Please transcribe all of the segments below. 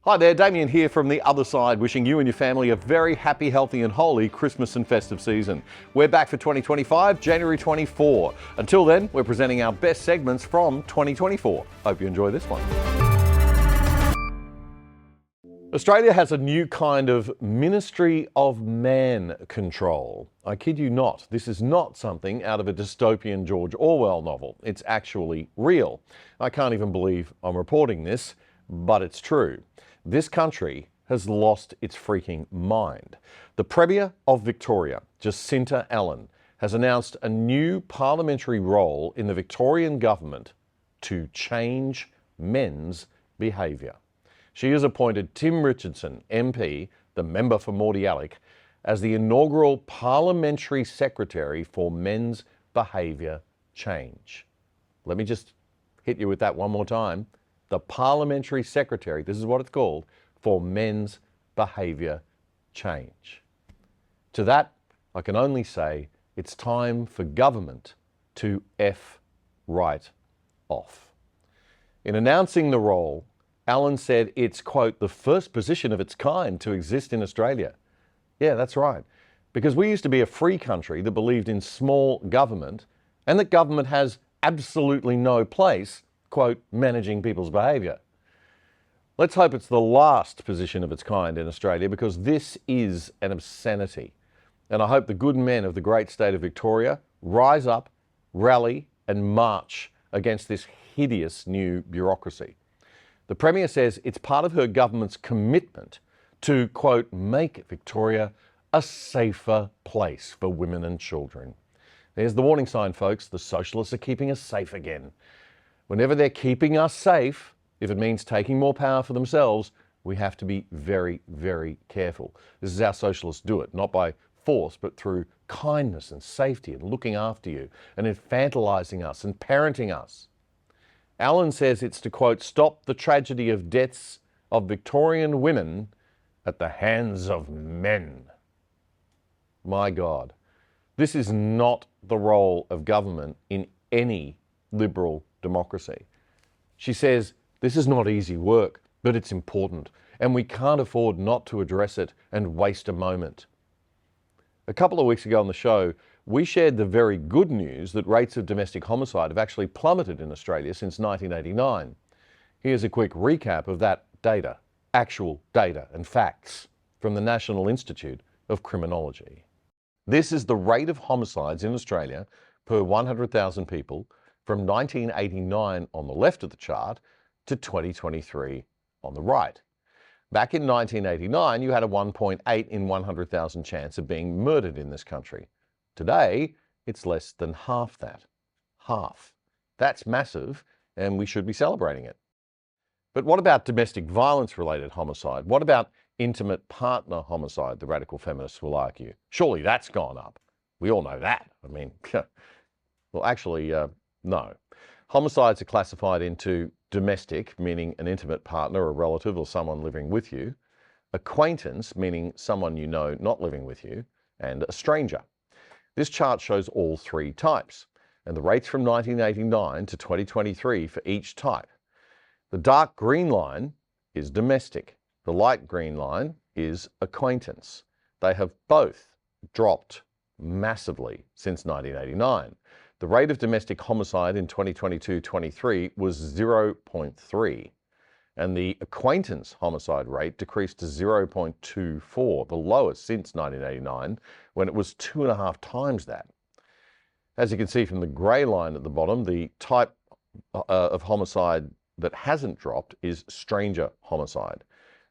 Hi there, Damien here from the other side, wishing you and your family a very happy, healthy and holy Christmas and festive season. We're back for 2025, January 24. Until then, we're presenting our best segments from 2024. Hope you enjoy this one. Australia has a new kind of Ministry of Man Control. I kid you not, this is not something out of a dystopian George Orwell novel. It's actually real. I can't even believe I'm reporting this, but it's true. This country has lost its freaking mind. The Premier of Victoria, Jacinta Allan, has announced a new parliamentary role in the Victorian government to change men's behaviour. She has appointed Tim Richardson, MP, the member for Mordialloc, as the inaugural Parliamentary Secretary for Men's Behaviour Change. Let me just hit you with that one more time. The Parliamentary Secretary, this is what it's called, for Men's Behaviour Change. To that, I can only say it's time for government to F right off. In announcing the role, Allan said it's, quote, the first position of its kind to exist in Australia. Yeah, that's right. Because we used to be a free country that believed in small government and that government has absolutely no place, quote, managing people's behaviour. Let's hope it's the last position of its kind in Australia, because this is an obscenity. And I hope the good men of the great state of Victoria rise up, rally and march against this hideous new bureaucracy. The Premier says it's part of her government's commitment to, quote, make Victoria a safer place for women and children. There's the warning sign, folks. The socialists are keeping us safe again. Whenever they're keeping us safe, if it means taking more power for themselves, we have to be very, very careful. This is how socialists do it, not by force, but through kindness and safety and looking after you and infantilizing us and parenting us. Allan says it's to, quote, stop the tragedy of deaths of Victorian women at the hands of men. My God, this is not the role of government in any liberal democracy. She says this is not easy work, but it's important, and we can't afford not to address it and waste a moment. A couple of weeks ago on the show, we shared the very good news that rates of domestic homicide have actually plummeted in Australia since 1989. Here's a quick recap of that data, actual data and facts from the National Institute of Criminology. This is the rate of homicides in Australia per 100,000 people from 1989 on the left of the chart to 2023 on the right. Back in 1989, you had a 1.8 in 100,000 chance of being murdered in this country. Today, it's less than half that. Half. That's massive, and we should be celebrating it. But what about domestic violence-related homicide? What about intimate partner homicide, the radical feminists will argue? Surely that's gone up. We all know that. I mean, well, actually, no. Homicides are classified into domestic, meaning an intimate partner, a relative or someone living with you, acquaintance, meaning someone you know not living with you, and a stranger. This chart shows all three types, and the rates from 1989 to 2023 for each type. The dark green line is domestic. The light green line is acquaintance. They have both dropped massively since 1989. The rate of domestic homicide in 2022-23 was 0.3, and the acquaintance homicide rate decreased to 0.24, the lowest since 1989, when it was 2.5 times that. As you can see from the grey line at the bottom, the type of homicide that hasn't dropped is stranger homicide.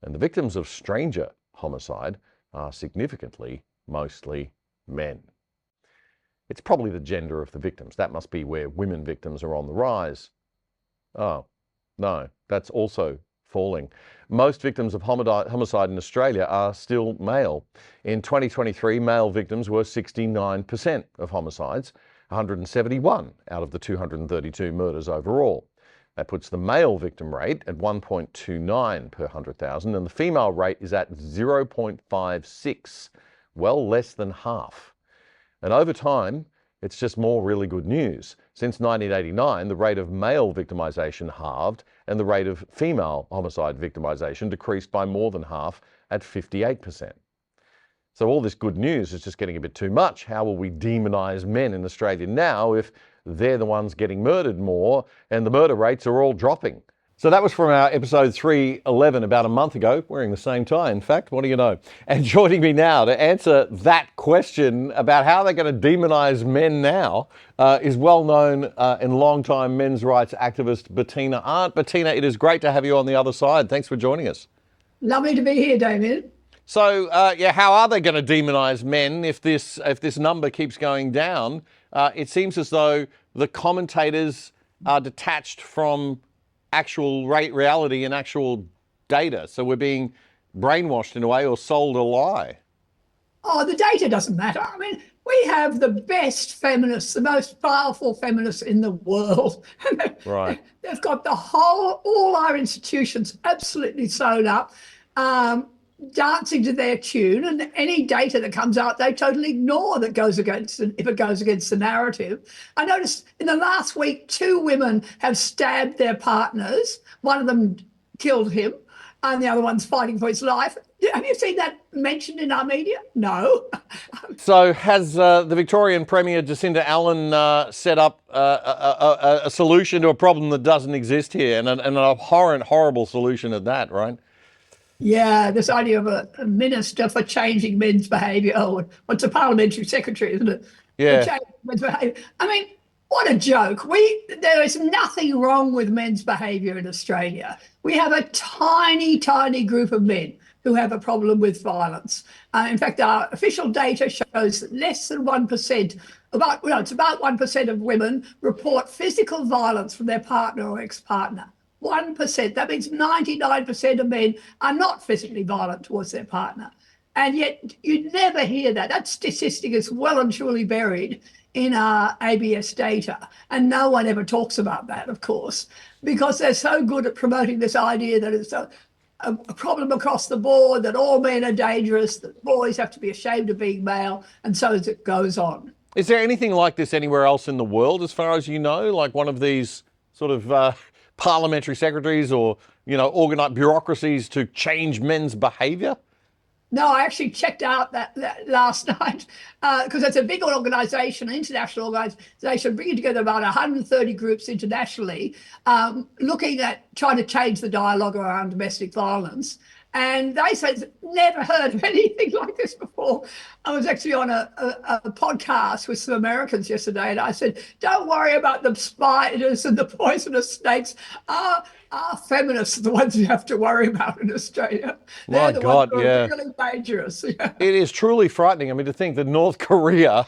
And the victims of stranger homicide are significantly mostly men. It's probably the gender of the victims. That must be where women victims are on the rise. Oh, no, that's also falling. Most victims of homicide in Australia are still male. In 2023, male victims were 69% of homicides, 171 out of the 232 murders overall. That puts the male victim rate at 1.29 per 100,000, and the female rate is at 0.56, well less than half. And over time, it's just more really good news. Since 1989, the rate of male victimisation halved and the rate of female homicide victimisation decreased by more than half at 58%. So all this good news is just getting a bit too much. How will we demonise men in Australia now if they're the ones getting murdered more and the murder rates are all dropping? So that was from our episode 311 about a month ago, wearing the same tie, in fact, what do you know? And joining me now to answer that question about how they're going to demonise men now is well-known and long-time men's rights activist Batina Aunty. Batina, it is great to have you on the other side. Thanks for joining us. Lovely to be here, Damien. So, how are they going to demonise men if this number keeps going down? It seems as though the commentators are detached from actual reality and actual data. So we're being brainwashed in a way or sold a lie. Oh, the data doesn't matter. I mean, we have the best feminists, the most powerful feminists in the world. Right. They've got all our institutions absolutely sewn up, dancing to their tune, and any data that comes out, they totally ignore if it goes against the narrative. I noticed in the last week, 2 women have stabbed their partners. One of them killed him, and the other one's fighting for his life. Have you seen that mentioned in our media? No. So has the Victorian Premier Jacinda Allen set up a solution to a problem that doesn't exist here, and an abhorrent, horrible solution at that, right? Yeah, this idea of a minister for changing men's behaviour. Oh, what's a parliamentary secretary, isn't it? Yeah. For changing men's behaviour. I mean, what a joke. There is nothing wrong with men's behaviour in Australia. We have a tiny, tiny group of men who have a problem with violence. In fact, our official data shows that less than 1%, it's about 1% of women report physical violence from their partner or ex-partner. 1%. That means 99% of men are not physically violent towards their partner. And yet you never hear that. That statistic is well and truly buried in our ABS data. And no one ever talks about that, of course, because they're so good at promoting this idea that it's a problem across the board, that all men are dangerous, that boys have to be ashamed of being male, and so as it goes on. Is there anything like this anywhere else in the world, as far as you know, like one of these sort of parliamentary secretaries or, organised bureaucracies to change men's behaviour? No, I actually checked out that last night because it's a big organisation, an international organisation, bringing together about 130 groups internationally, looking at trying to change the dialogue around domestic violence. And they said, never heard of anything like this before. I was actually on a podcast with some Americans yesterday, and I said, don't worry about the spiders and the poisonous snakes. Our feminists are the ones you have to worry about in Australia. They're the ones who are really dangerous. Yeah. It is truly frightening. I mean, to think that North Korea,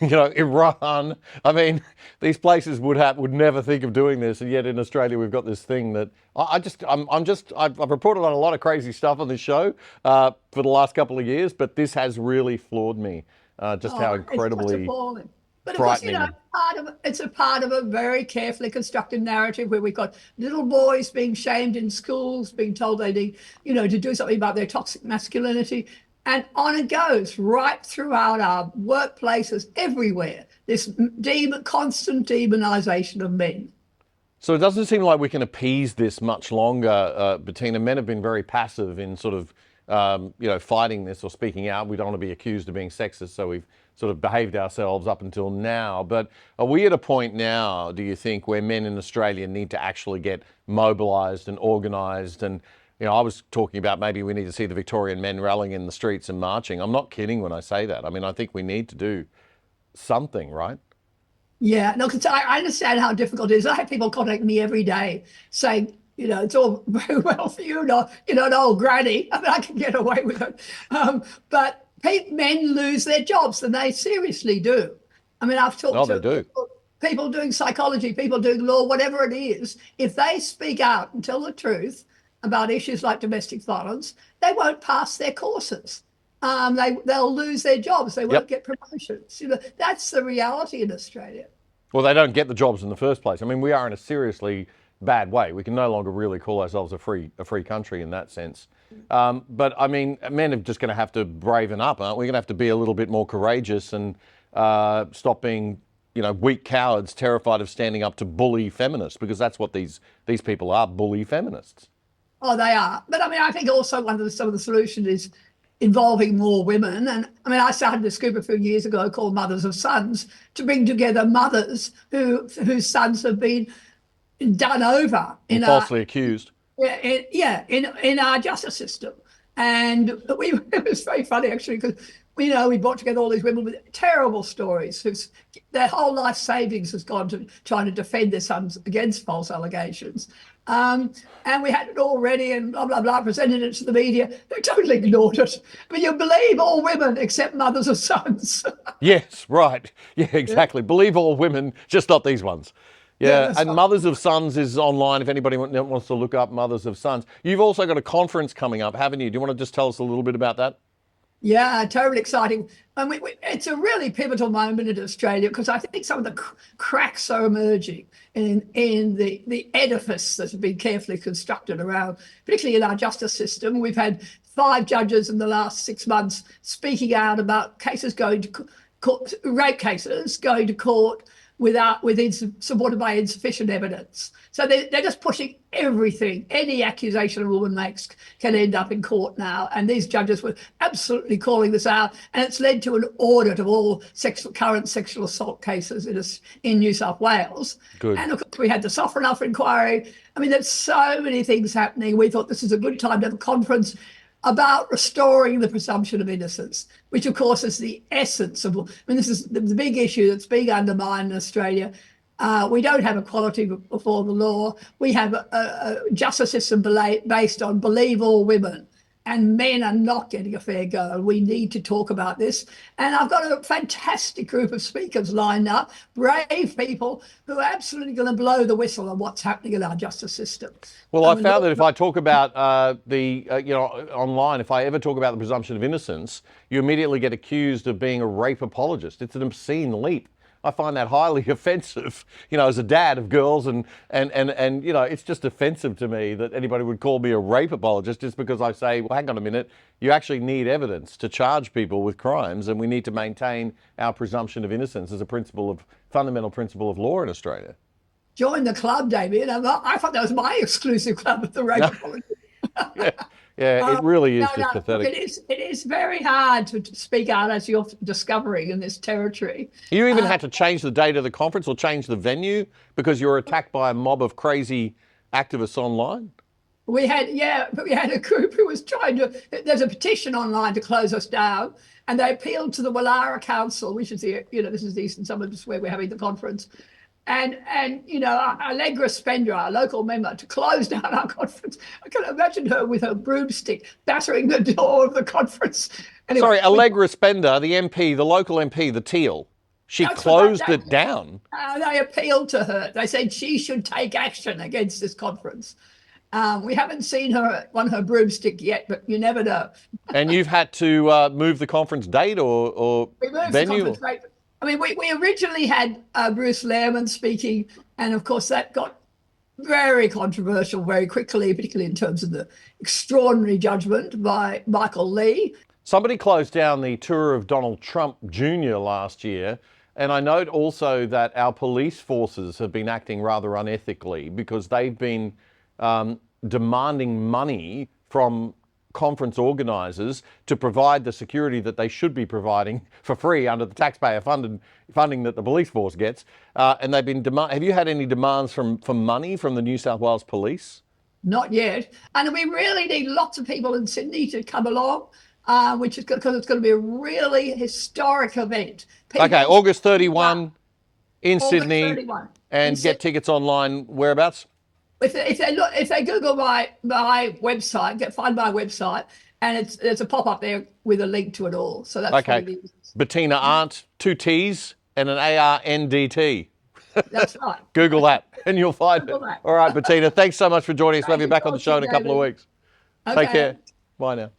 Iran, I mean, these places would never think of doing this, and yet in Australia we've got this thing that I've reported on a lot of crazy stuff on this show for the last couple of years, but this has really floored me. How incredibly appalling. But of frightening. course, it's a part of a very carefully constructed narrative where we've got little boys being shamed in schools, being told they need, to do something about their toxic masculinity. And on it goes right throughout our workplaces, everywhere, this constant demonisation of men. So it doesn't seem like we can appease this much longer, Batina. Men have been very passive in sort of, fighting this or speaking out. We don't want to be accused of being sexist, so we've sort of behaved ourselves up until now. But are we at a point now, do you think, where men in Australia need to actually get mobilised and organised? And, I was talking about maybe we need to see the Victorian men rallying in the streets and marching. I'm not kidding when I say that. I mean, I think we need to do something, right? Yeah, no, because I understand how difficult it is. I have people contact me every day saying, it's all very well for you, an old granny. I mean, I can get away with it. But men lose their jobs, and they seriously do. I mean, I've talked to people doing psychology, people doing law, whatever it is. If they speak out and tell the truth about issues like domestic violence, they won't pass their courses. They'll lose their jobs. They won't get promotions. That's the reality in Australia. Well, they don't get the jobs in the first place. I mean, we are in a seriously bad way. We can no longer really call ourselves a free country in that sense. But I mean, men are just going to have to braven up, aren't we? We're going to have to be a little bit more courageous and stop being, weak cowards terrified of standing up to bully feminists, because that's what these people are, bully feminists. Oh, they are. But I mean, I think also some of the solution is involving more women. And I mean, I started this group a few years ago called Mothers of Sons to bring together mothers whose sons have been done over and falsely accused. In our justice system. And it was very funny, actually, because we brought together all these women with terrible stories whose their whole life savings has gone to trying to defend their sons against false allegations. And we had it all ready and blah, blah, blah, presented it to the media. They totally ignored it. But you believe all women except mothers of sons. Yes, right. Yeah, exactly. Yeah. Believe all women, just not these ones. Yeah, and Mothers of Sons is online if anybody wants to look up Mothers of Sons. You've also got a conference coming up, haven't you? Do you want to just tell us a little bit about that? Yeah, totally exciting. And it's a really pivotal moment in Australia, because I think some of the cracks are emerging in the edifice that has been carefully constructed around, particularly in our justice system. We've had 5 judges in the last 6 months speaking out about cases going to court, rape cases going to court supported by insufficient evidence. So they're just pushing everything. Any accusation a woman makes can end up in court now. And these judges were absolutely calling this out. And it's led to an audit of all current sexual assault cases in New South Wales. Good. And of course, we had the Soften Enough inquiry. I mean, there's so many things happening. We thought this is a good time to have a conference about restoring the presumption of innocence, which of course is the essence of, this is the big issue that's being undermined in Australia. We don't have equality before the law. We have a justice system based on believe all women, and men are not getting a fair go. We need to talk about this. And I've got a fantastic group of speakers lined up, brave people who are absolutely going to blow the whistle on what's happening in our justice system. Well, I found that if I talk about online, if I ever talk about the presumption of innocence, you immediately get accused of being a rape apologist. It's an obscene leap. I find that highly offensive, as a dad of girls, and it's just offensive to me that anybody would call me a rape apologist just because I say, well, hang on a minute, you actually need evidence to charge people with crimes, and we need to maintain our presumption of innocence as a fundamental principle of law in Australia. Join the club, Damien. I thought that was my exclusive club at the rape apologist. Yeah, it really is just pathetic. It is very hard to speak out, as you're discovering, in this territory. You even had to change the date of the conference or change the venue because you were attacked by a mob of crazy activists online? We had a group who was there's a petition online to close us down, and they appealed to the Wallara Council, which is this is the eastern suburbs where we're having the conference. And Allegra Spender, our local member, to close down our conference. I can imagine her with her broomstick battering the door of the conference. Anyway, sorry, Allegra Spender, the MP, the local MP, the Teal, she closed it down. They appealed to her. They said she should take action against this conference. We haven't seen her on her broomstick yet, but you never know. And you've had to move the conference date or we moved venue? The conference date. I mean, we originally had Bruce Lehrmann speaking, and of course that got very controversial very quickly, particularly in terms of the extraordinary judgment by Michael Lee. Somebody closed down the tour of Donald Trump Jr. last year, and I note also that our police forces have been acting rather unethically because they've been demanding money from conference organisers to provide the security that they should be providing for free under the taxpayer funding that the police force gets. And they've been have you had any demands for money from the New South Wales Police? Not yet. And we really need lots of people in Sydney to come along, which is because it's going to be a really historic event. Okay, August 31 in Sydney. 31. And get tickets online, whereabouts? If they Google my website, find my website, and there's a pop-up there with a link to it all. So that's okay. Batina Aunt, 2 T's and an ARNDT. That's right. Google that and you'll find it. All right, Batina, thanks so much for joining us. We'll have you back on the show in a couple of weeks. Okay. Take care. Bye now.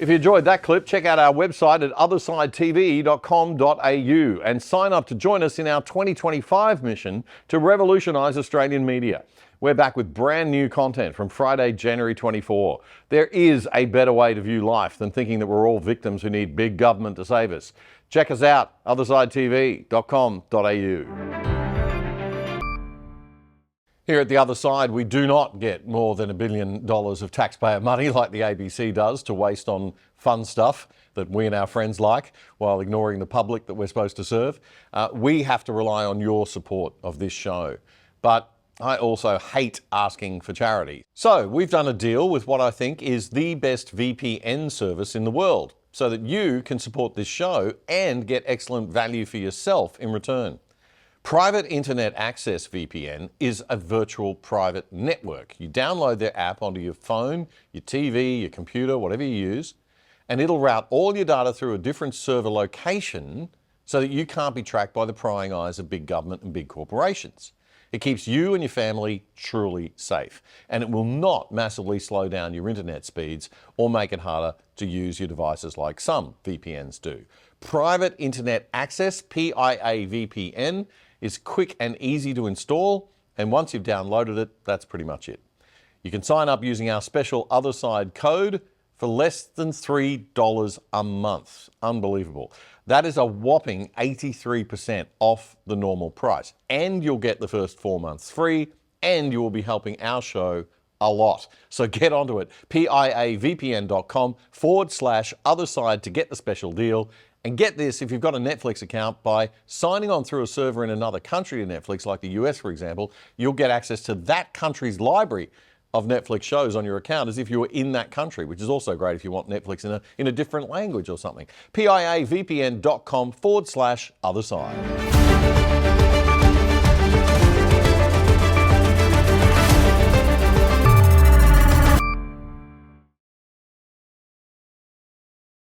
If you enjoyed that clip, check out our website at othersidetv.com.au and sign up to join us in our 2025 mission to revolutionise Australian media. We're back with brand new content from Friday, January 24. There is a better way to view life than thinking that we're all victims who need big government to save us. Check us out, othersidetv.com.au. Here at The Other Side, we do not get more than $1 billion of taxpayer money like the ABC does to waste on fun stuff that we and our friends like while ignoring the public that we're supposed to serve. We have to rely on your support of this show. But I also hate asking for charity. So we've done a deal with what I think is the best VPN service in the world so that you can support this show and get excellent value for yourself in return. Private Internet Access VPN is a virtual private network. You download their app onto your phone, your TV, your computer, whatever you use, and it'll route all your data through a different server location so that you can't be tracked by the prying eyes of big government and big corporations. It keeps you and your family truly safe, and it will not massively slow down your internet speeds or make it harder to use your devices like some VPNs do. Private Internet Access, PIA VPN, is quick and easy to install, and once you've downloaded it, that's pretty much it. You can sign up using our special Other Side code for less than $3 a month. Unbelievable. That is a whopping 83% off the normal price, and you'll get the first 4 months free, and you will be helping our show a lot. So get onto it, piavpn.com/otherside to get the special deal. And get this, if you've got a Netflix account, by signing on through a server in another country to Netflix, like the US, for example, you'll get access to that country's library of Netflix shows on your account as if you were in that country, which is also great if you want Netflix in a different language or something. piavpn.com/otherside.